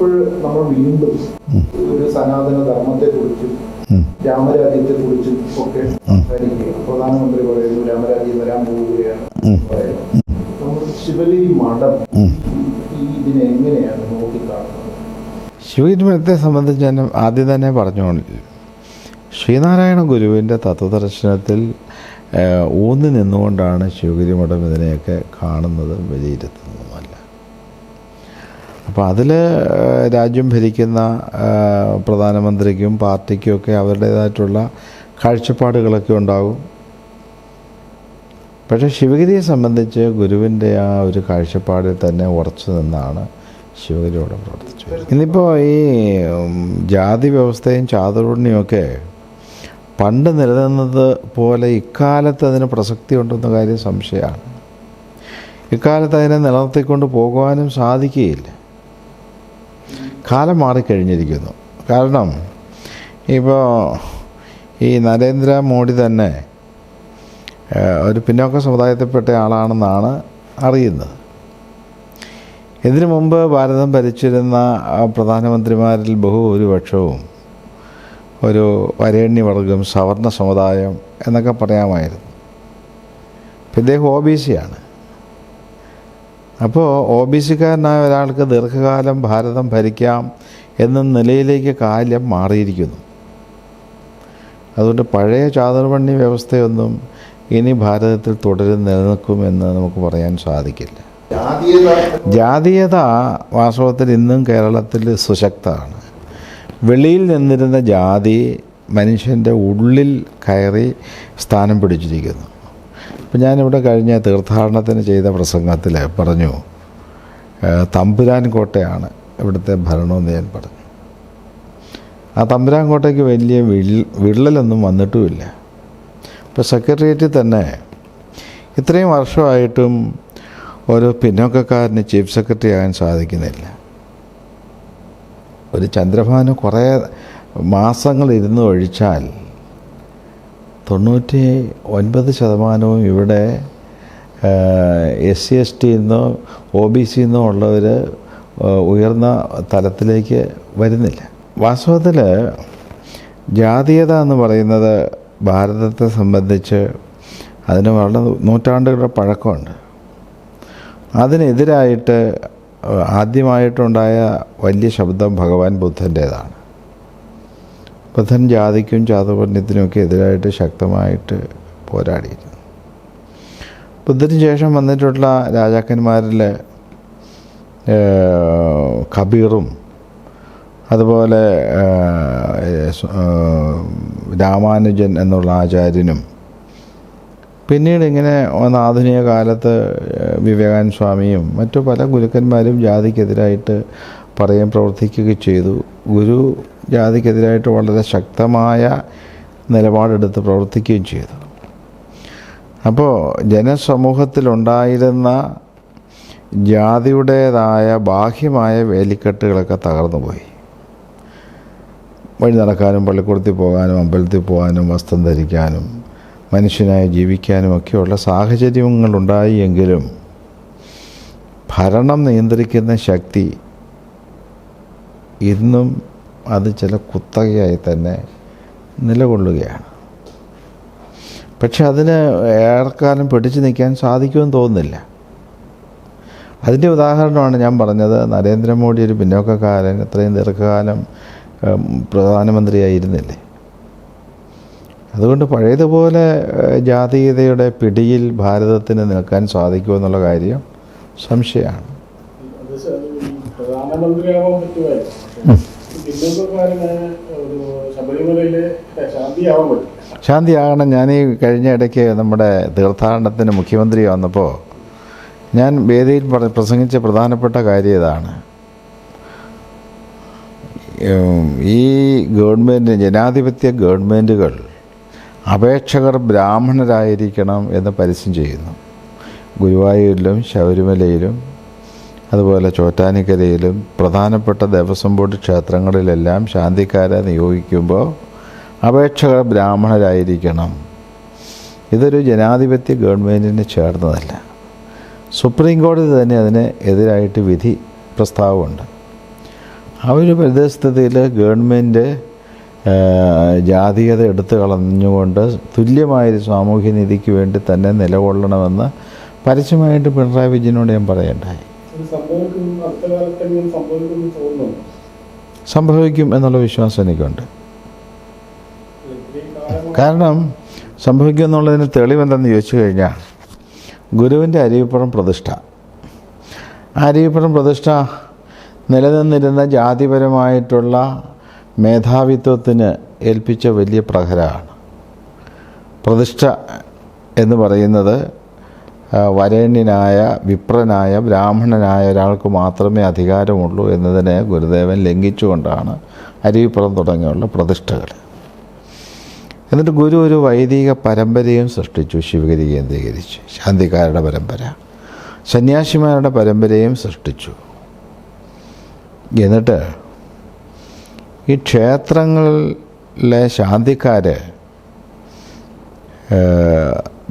ഇപ്പോൾ നമ്മൾ വീണ്ടും ഒരു സനാതന ധർമ്മത്തെക്കുറിച്ചും രാമരാജ്യത്തെക്കുറിച്ചും ഒക്കെ സംസാരിക്കുകയാണ്. പ്രധാനമന്ത്രി പറയുന്നു രാമരാജ്യം വരാൻ പോവുകയാണ്. നമ്മൾ ശിവഗിരി മഠം ഇതിനെ എങ്ങനെയാണ് നോക്കിക്കാണുന്നത്? ശിവഗിരി മഠത്തെ സംബന്ധിച്ച് ഞാൻ ആദ്യം തന്നെ പറഞ്ഞോളൂ, ശ്രീനാരായണ ഗുരുവിൻ്റെ തത്വദർശനത്തിൽ ഊന്നി നിന്നുകൊണ്ടാണ് ശിവഗിരി മഠം ഇതിനെയൊക്കെ കാണുന്നതും വിലയിരുത്തുന്നതുമല്ല. അപ്പോൾ അതിൽ രാജ്യം ഭരിക്കുന്ന പ്രധാനമന്ത്രിക്കും പാർട്ടിക്കും ഒക്കെ അവരുടേതായിട്ടുള്ള കാഴ്ചപ്പാടുകളൊക്കെ ഉണ്ടാകും. പക്ഷേ ശിവഗിരിയെ സംബന്ധിച്ച് ഗുരുവിൻ്റെ ആ ഒരു കാഴ്ചപ്പാടിൽ തന്നെ ഉറച്ചു നിന്നാണ് ശിവഗിരിയോടെ പ്രവർത്തിച്ചു. ഇന്നിപ്പോൾ ഈ ജാതി വ്യവസ്ഥയും ചാതുർവർണ്ണയുമൊക്കെ പണ്ട് നിലനിന്നത് പോലെ ഇക്കാലത്ത് അതിന് പ്രസക്തി ഉണ്ടെന്ന കാര്യം സംശയമാണ്. ഇക്കാലത്ത് അതിനെ നിലനിർത്തിക്കൊണ്ട് പോകുവാനും സാധിക്കുകയില്ല. കാലം മാറിക്കഴിഞ്ഞിരിക്കുന്നു. കാരണം ഇപ്പോൾ ഈ നരേന്ദ്രമോദി തന്നെ ഒരു പിന്നോക്ക സമുദായത്തിൽപ്പെട്ട ആളാണെന്നാണ് അറിയുന്നത്. ഇതിനു മുമ്പ് ഭാരതം ഭരിച്ചിരുന്ന പ്രധാനമന്ത്രിമാരിൽ ബഹുഭൂരിപക്ഷവും ഒരു വരേണ്യവർഗം, സവർണ സമുദായം എന്നൊക്കെ പറയാമായിരുന്നു. ഇദ്ദേഹം OBC ആണ്. അപ്പോൾ OBC-കാരനായ ഒരാൾക്ക് ദീർഘകാലം ഭാരതം ഭരിക്കാം എന്ന നിലയിലേക്ക് കാലം മാറിയിരിക്കുന്നു. അതുകൊണ്ട് പഴയ ചാതുർവർണ്ണ വ്യവസ്ഥയൊന്നും ഇനി ഭാരതത്തിൽ തുടരും നിലനിൽക്കുമെന്ന് നമുക്ക് പറയാൻ സാധിക്കില്ല. ജാതീയത വാസ്തവത്തിൽ ഇന്നും കേരളത്തിൽ സുശക്തമാണ്. വെളിയിൽ നിന്നിരുന്ന ജാതി മനുഷ്യൻ്റെ ഉള്ളിൽ കയറി സ്ഥാനം പിടിച്ചിരിക്കുന്നു. ഇപ്പം ഞാനിവിടെ കഴിഞ്ഞ തീർത്ഥാടനത്തിന് ചെയ്ത പ്രസംഗത്തിൽ പറഞ്ഞു, തമ്പുരാൻ കോട്ടയാണ് ഇവിടുത്തെ ഭരണമെന്ന് ഞാൻ പറഞ്ഞു. ആ തമ്പുരാൻ കോട്ടയ്ക്ക് വലിയ വിള്ളലൊന്നും വന്നിട്ടുമില്ല. ഇപ്പോൾ സെക്രട്ടേറിയറ്റിൽ തന്നെ ഇത്രയും വർഷമായിട്ടും ഒരു പിന്നോക്കക്കാരന് ചീഫ് സെക്രട്ടറി ആകാൻ സാധിക്കുന്നില്ല. ഒരു ചന്ദ്രഭാനു കുറേ മാസങ്ങൾ ഇരുന്ന് ഒഴിച്ചാൽ 99% ഇവിടെ SC ST എന്നോ OBC എന്നോ ഉള്ളവർ ഉയർന്ന തലത്തിലേക്ക് വരുന്നില്ല. വാസ്തവത്തിൽ ജാതീയത എന്ന് പറയുന്നത് ഭാരതത്തെ സംബന്ധിച്ച് അതിന് വളരെ നൂറ്റാണ്ടുകളുടെ പഴക്കമുണ്ട്. അതിനെതിരായിട്ട് ആദ്യമായിട്ടുണ്ടായ വലിയ ശബ്ദം ഭഗവാൻ ബുദ്ധൻ്റേതാണ്. ബുദ്ധൻ ജാതിക്കും ചാതുർവർണ്ണത്തിനുമൊക്കെ എതിരായിട്ട് ശക്തമായിട്ട് പോരാടിയിരുന്നു. ബുദ്ധന് ശേഷം വന്നിട്ടുള്ള രാജാക്കന്മാരിൽ കബീറും അതുപോലെ രാമാനുജൻ എന്നുള്ള ആചാര്യനും പിന്നീട് ഇങ്ങനെ വന്ന ആധുനിക കാലത്ത് വിവേകാനന്ദ സ്വാമിയും മറ്റു പല ഗുരുക്കന്മാരും ജാതിക്കെതിരായിട്ട് പറയുകയും പ്രവർത്തിക്കുകയും ചെയ്തു. ഗുരു ജാതിക്കെതിരായിട്ട് വളരെ ശക്തമായ നിലപാടെടുത്ത് പ്രവർത്തിക്കുകയും ചെയ്തു. അപ്പോൾ ജനസമൂഹത്തിലുണ്ടായിരുന്ന ജാതിയുടേതായ ബാഹ്യമായ വേലിക്കെട്ടുകളൊക്കെ തകർന്നു പോയി. വഴി നടക്കാനും പള്ളിക്കൂടത്തിൽ പോകാനും അമ്പലത്തിൽ പോകാനും വസ്ത്രം ധരിക്കാനും മനുഷ്യനായി ജീവിക്കാനും ഒക്കെയുള്ള സാഹചര്യങ്ങളുണ്ടായി. എങ്കിലും ഭരണം നിയന്ത്രിക്കുന്ന ശക്തി ഇന്നും അത് ചില കുത്തകയായി തന്നെ നിലകൊള്ളുകയാണ്. പക്ഷെ അതിന് ഏറെക്കാലം പിടിച്ചു നിൽക്കാൻ സാധിക്കുമെന്ന് തോന്നുന്നില്ല. അതിൻ്റെ ഉദാഹരണമാണ് ഞാൻ പറഞ്ഞത്. നരേന്ദ്രമോദി ഒരു പിന്നോക്കക്കാരൻ ഇത്രയും ദീർഘകാലം പ്രധാനമന്ത്രിയായിരുന്നില്ലേ. അതുകൊണ്ട് പഴയതുപോലെ ജാതീയതയുടെ പിടിയിൽ ഭാരതത്തിന് നിൽക്കാൻ സാധിക്കുമെന്നുള്ള കാര്യം സംശയമാണ്. ശാന്തിയാകണം. ഞാൻ ഈ കഴിഞ്ഞ ഇടയ്ക്ക് നമ്മുടെ തീർത്ഥാടനത്തിന് മുഖ്യമന്ത്രി വന്നപ്പോൾ ഞാൻ വേദിയിൽ പ്രസംഗിച്ച പ്രധാനപ്പെട്ട കാര്യം ഇതാണ്. ഈ ഗവൺമെൻറ്, ജനാധിപത്യ ഗവൺമെൻറ്റുകൾ അപേക്ഷകർ ബ്രാഹ്മണരായിരിക്കണം എന്ന് പരസ്യം ചെയ്യുന്നു. ഗുരുവായൂരിലും ശബരിമലയിലും അതുപോലെ ചോറ്റാനിക്കരയിലും പ്രധാനപ്പെട്ട ദേവസ്വം ബോർഡ് ക്ഷേത്രങ്ങളിലെല്ലാം ശാന്തിക്കാരെ നിയോഗിക്കുമ്പോൾ അപേക്ഷകർ ബ്രാഹ്മണരായിരിക്കണം. ഇതൊരു ജനാധിപത്യ ഗവൺമെൻറ്റിന് ചേർന്നതല്ല. സുപ്രീം കോടതി തന്നെ അതിന് എതിരായിട്ട് വിധി പ്രസ്താവമുണ്ട്. ആ ഒരു പരിതസ്ഥിതിയിൽ ഗവൺമെൻറ് ജാതീയത എടുത്തു കളഞ്ഞുകൊണ്ട് തുല്യമായൊരു സാമൂഹ്യനീതിക്ക് വേണ്ടി തന്നെ നിലകൊള്ളണമെന്ന് പരസ്യമായിട്ട് പിണറായി വിജയനോട് ഞാൻ പറയണ്ടായി. സംഭവിക്കും എന്നുള്ള വിശ്വാസം എനിക്കുണ്ട്. കാരണം സംഭവിക്കും എന്നുള്ളതിന് തെളിവെന്തെന്ന് ചോദിച്ചു കഴിഞ്ഞാൽ ഗുരുവിൻ്റെ അരുവിപ്പുറം പ്രതിഷ്ഠ, അരുവിപ്പുറം പ്രതിഷ്ഠ നിലനിന്നിരുന്ന ജാതിപരമായിട്ടുള്ള മേധാവിത്വത്തിന് ഏൽപ്പിച്ച വലിയ പ്രഹരമാണ്. പ്രതിഷ്ഠ എന്ന് പറയുന്നത് വരേണ്യനായ വിപ്രനായ ബ്രാഹ്മണനായ ഒരാൾക്ക് മാത്രമേ അധികാരമുള്ളൂ എന്നതിനെ ഗുരുദേവൻ ലംഘിച്ചുകൊണ്ടാണ് അരുവിപ്പുറം തുടങ്ങിയുള്ള പ്രതിഷ്ഠകൾ. എന്നിട്ട് ഗുരു ഒരു വൈദിക പരമ്പരയും സൃഷ്ടിച്ചു, ശിവഗിരി കേന്ദ്രീകരിച്ച് ശാന്തിക്കാരുടെ പരമ്പര, സന്യാസിമാരുടെ പരമ്പരയും സൃഷ്ടിച്ചു. എന്നിട്ട് ഈ ക്ഷേത്രങ്ങളിലെ ശാന്തിക്കാർ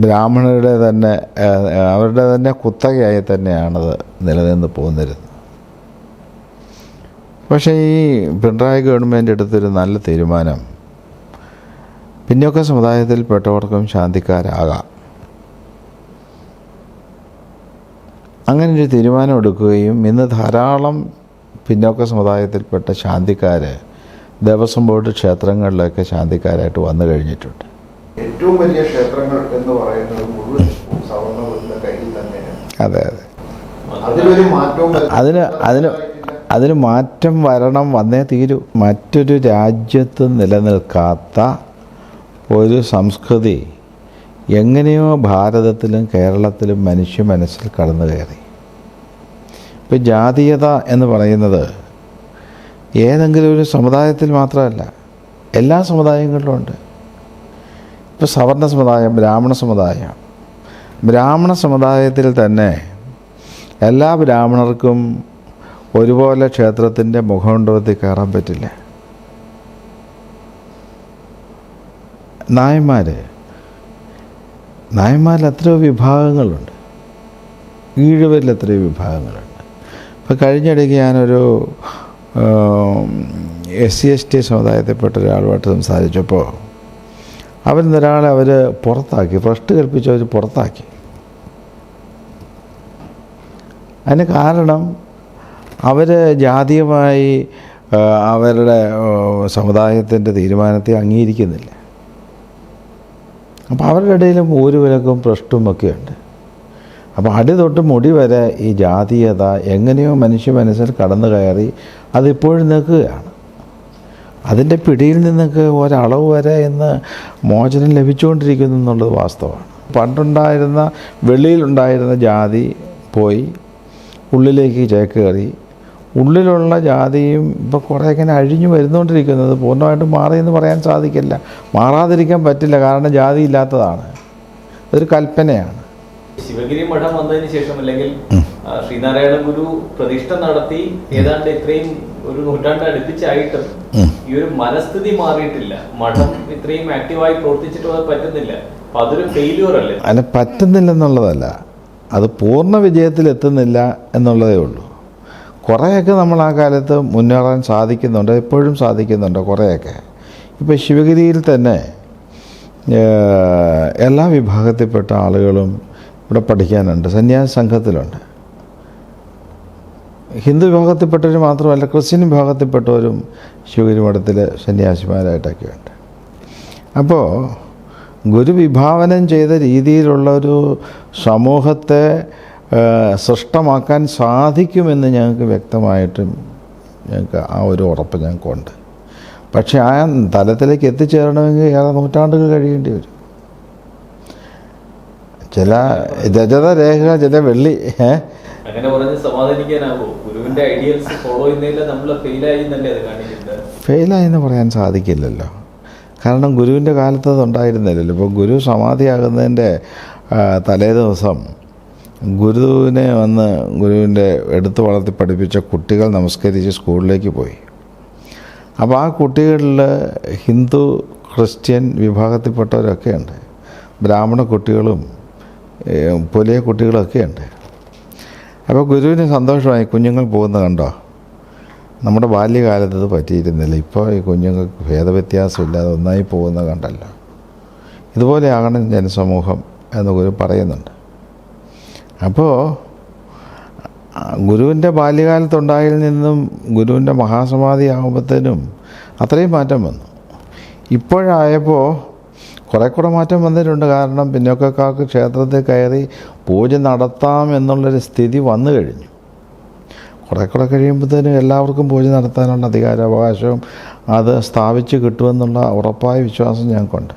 ബ്രാഹ്മണരുടെ തന്നെ അവരുടെ തന്നെ കുത്തകയായി തന്നെയാണത് നിലനിന്ന് പോന്നിരുന്നത്. പക്ഷേ ഈ പിണറായി ഗവൺമെൻറ് എടുത്തൊരു നല്ല തീരുമാനം, പിന്നോക്ക സമുദായത്തിൽപ്പെട്ടവർക്കും ശാന്തിക്കാരാകാം. അങ്ങനൊരു തീരുമാനം എടുക്കുകയും ഇന്ന് ധാരാളം പിന്നോക്ക സമുദായത്തിൽപ്പെട്ട ശാന്തിക്കാർ ദേവസ്വം ബോർഡ് ക്ഷേത്രങ്ങളിലൊക്കെ ശാന്തിക്കാരായിട്ട് വന്നു കഴിഞ്ഞിട്ടുണ്ട്. ഏറ്റവും വലിയ ക്ഷേത്രങ്ങൾ എന്ന് പറയുന്നത് മുഴുവൻ സവർണ്ണ കയ്യിൽ തന്നെയാണ്. അതെ അതെ, അതിലൊരു മാറ്റവും അതിന് മാറ്റം വന്നേ തീരൂ. മറ്റൊരു രാജ്യത്ത് നിലനിൽക്കാത്ത ഒരു സംസ്കൃതി എങ്ങനെയോ ഭാരതത്തിലും കേരളത്തിലും മനുഷ്യ മനസ്സിൽ കടന്നു കയറി. ഇപ്പോൾ ജാതീയത എന്ന് പറയുന്നത് ഏതെങ്കിലും ഒരു സമുദായത്തിൽ മാത്രമല്ല, എല്ലാ സമുദായങ്ങളിലും ഉണ്ട്. ഇപ്പോൾ സവർണ്ണ സമുദായം, ബ്രാഹ്മണ സമുദായത്തിൽ തന്നെ എല്ലാ ബ്രാഹ്മണർക്കും ഒരുപോലെ ക്ഷേത്രത്തിൻ്റെ മുഖമണ്ഡപത്തിൽ കയറാൻ പറ്റില്ല. നായന്മാരിൽ എത്രയോ വിഭാഗങ്ങളുണ്ട്, ഈഴവരിൽ എത്രയോ വിഭാഗങ്ങളുണ്ട്. ഇപ്പോൾ കഴിഞ്ഞിടയ്ക്ക് ഞാനൊരു SC/ST സമുദായത്തിൽപ്പെട്ട ഒരാളുമായിട്ട് സംസാരിച്ചപ്പോൾ അവരൊരാളെ പുറത്താക്കി, ഭ്രഷ്ട് കൽപ്പിച്ച് അവർ പുറത്താക്കി. അതിന് കാരണം അവർ ജാതീയമായി അവരുടെ സമുദായത്തിൻ്റെ തീരുമാനത്തെ അംഗീകരിക്കുന്നില്ല. അപ്പോൾ അവരുടെ ഇടയിലും ഊരുവിലക്കും ഭ്രഷ്ടുമൊക്കെയുണ്ട്. അപ്പോൾ അടി തൊട്ട് മുടി വരെ ഈ ജാതീയത എങ്ങനെയോ മനുഷ്യ മനസ്സിൽ കടന്നു കയറി അതിപ്പോഴും നിൽക്കുകയാണ്. അതിൻ്റെ പിടിയിൽ നിന്നൊക്കെ ഒരളവ് വരെ ഇന്ന് മോചനം ലഭിച്ചുകൊണ്ടിരിക്കുന്നു എന്നുള്ളത് വാസ്തവമാണ്. പണ്ടുണ്ടായിരുന്ന വെളിയിലുണ്ടായിരുന്ന ജാതി പോയി ഉള്ളിലേക്ക് ചേക്കേറി, ഉള്ളിലുള്ള ജാതിയും ഇപ്പോൾ കുറേ ഇങ്ങനെ അഴിഞ്ഞു വരുന്നുകൊണ്ടിരിക്കുന്നത്. പൂർണ്ണമായിട്ടും മാറിയെന്ന് പറയാൻ സാധിക്കില്ല, മാറാതിരിക്കാൻ പറ്റില്ല, കാരണം ജാതി ഇല്ലാത്തതാണ്, അതൊരു കൽപ്പനയാണ്. ശിവഗിരി മഠം വന്നതിന് ശേഷം അല്ലെങ്കിൽ ശ്രീനാരായണ ഗുരു പ്രതിഷ്ഠ നടത്തി ഏതാണ്ട് ഇത്രയും ഒരു നൂറ്റാണ്ട് അടുപ്പിച്ചായിട്ടും ഈ ഒരു മനസ്ഥിതി മാറിയിട്ടില്ല. മഠം ഇത്രയും ആക്റ്റീവായി പ്രവർത്തിച്ചിട്ട് അത് പറ്റുന്നില്ല. അപ്പൊ അതൊരു ഫെയില്യൂർ അല്ലേ? അല്ല, പറ്റുന്നില്ലെന്നുള്ളതല്ല, അത് പൂർണ്ണ വിജയത്തിലെത്തുന്നില്ല എന്നുള്ളതേ ഉള്ളൂ. കുറേയൊക്കെ നമ്മൾ ആ കാലത്ത് മുന്നേറാൻ സാധിക്കുന്നുണ്ട്, എപ്പോഴും സാധിക്കുന്നുണ്ട് കുറേയൊക്കെ. ഇപ്പോൾ ശിവഗിരിയിൽ തന്നെ എല്ലാ വിഭാഗത്തിൽപ്പെട്ട ആളുകളും ഇവിടെ പഠിക്കാനുണ്ട്, സന്യാസ സംഘത്തിലുണ്ട്. ഹിന്ദു വിഭാഗത്തിൽപ്പെട്ടവർ മാത്രമല്ല, ക്രിസ്ത്യൻ വിഭാഗത്തിൽപ്പെട്ടവരും ശിവഗിരി മഠത്തിൽ സന്യാസിമാരായിട്ടൊക്കെയുണ്ട്. അപ്പോൾ ഗുരു വിഭാവനം ചെയ്ത രീതിയിലുള്ളൊരു സമൂഹത്തെ സൃഷ്ടമാക്കാൻ സാധിക്കുമെന്ന് ഞങ്ങൾക്ക് വ്യക്തമായിട്ടും ഞങ്ങൾക്ക് ആ ഒരു ഉറപ്പ് ഞങ്ങൾക്കുണ്ട്. പക്ഷേ ആ തലത്തിലേക്ക് എത്തിച്ചേരണമെങ്കിൽ ഏറെ നൂറ്റാണ്ടുകൾ കഴിയേണ്ടി വരും. ചില രജത രേഖ, ചില വെള്ളി അങ്ങനെ പറഞ്ഞ് സമാധാനിക്കാനാവോ? ഗുരുവിന്റെ ഐഡിയൽസ് ഫോളോ ചെയ്യുന്നതിൽ നമ്മൾ ഫെയിലായി എന്നല്ലേ അത് കാണിക്കുന്നത്? ഫെയിലായി എന്ന് പറയാൻ സാധിക്കില്ലല്ലോ, കാരണം ഗുരുവിൻ്റെ കാലത്ത് അത് ഉണ്ടായിരുന്നില്ലല്ലോ. ഇപ്പോൾ ഗുരു സമാധിയാകുന്നതിൻ്റെ തലേ ദിവസം ഗുരുവിനെ ഗുരുവിൻ്റെ എടുത്തു വളർത്തി പഠിപ്പിച്ച കുട്ടികൾ നമസ്കരിച്ച് സ്കൂളിലേക്ക് പോയി. അപ്പോൾ ആ കുട്ടികളിൽ ഹിന്ദു, ക്രിസ്ത്യൻ വിഭാഗത്തിൽപ്പെട്ടവരൊക്കെ ഉണ്ട്, ബ്രാഹ്മണ കുട്ടികളും പുലിയ കുട്ടികളൊക്കെ ഉണ്ട്. അപ്പോൾ ഗുരുവിന് സന്തോഷമായി, കുഞ്ഞുങ്ങൾ പോകുന്നത് കണ്ടോ, നമ്മുടെ ബാല്യകാലത്ത് ഇത് പറ്റിയിരുന്നില്ല. ഇപ്പോൾ ഈ കുഞ്ഞുങ്ങൾക്ക് ഭേദവ്യത്യാസമില്ലാതെ ഒന്നായി പോകുന്ന കണ്ടല്ലോ. ഇതുപോലെയാകണം ജനസമൂഹം എന്ന് ഗുരു പറയുന്നുണ്ട്. അപ്പോൾ ഗുരുവിൻ്റെ ബാല്യകാലത്തുണ്ടായതിൽ നിന്നും ഗുരുവിൻ്റെ മഹാസമാധി ആകുമ്പോഴത്തേനും അത്രയും മാറ്റം വന്നു. ഇപ്പോഴായപ്പോൾ കുറേ മാറ്റം വന്നിട്ടുണ്ട്. കാരണം പിന്നോക്കക്കാർക്ക് ക്ഷേത്രത്തിൽ കയറി പൂജ നടത്താം എന്നുള്ളൊരു സ്ഥിതി വന്നു കഴിഞ്ഞു. കുറേ കഴിയുമ്പോഴത്തേനും എല്ലാവർക്കും പൂജ നടത്താനുള്ള അധികാരാവകാശവും അത് സ്ഥാപിച്ച് കിട്ടുമെന്നുള്ള ഉറപ്പായ വിശ്വാസം ഞങ്ങൾക്കുണ്ട്.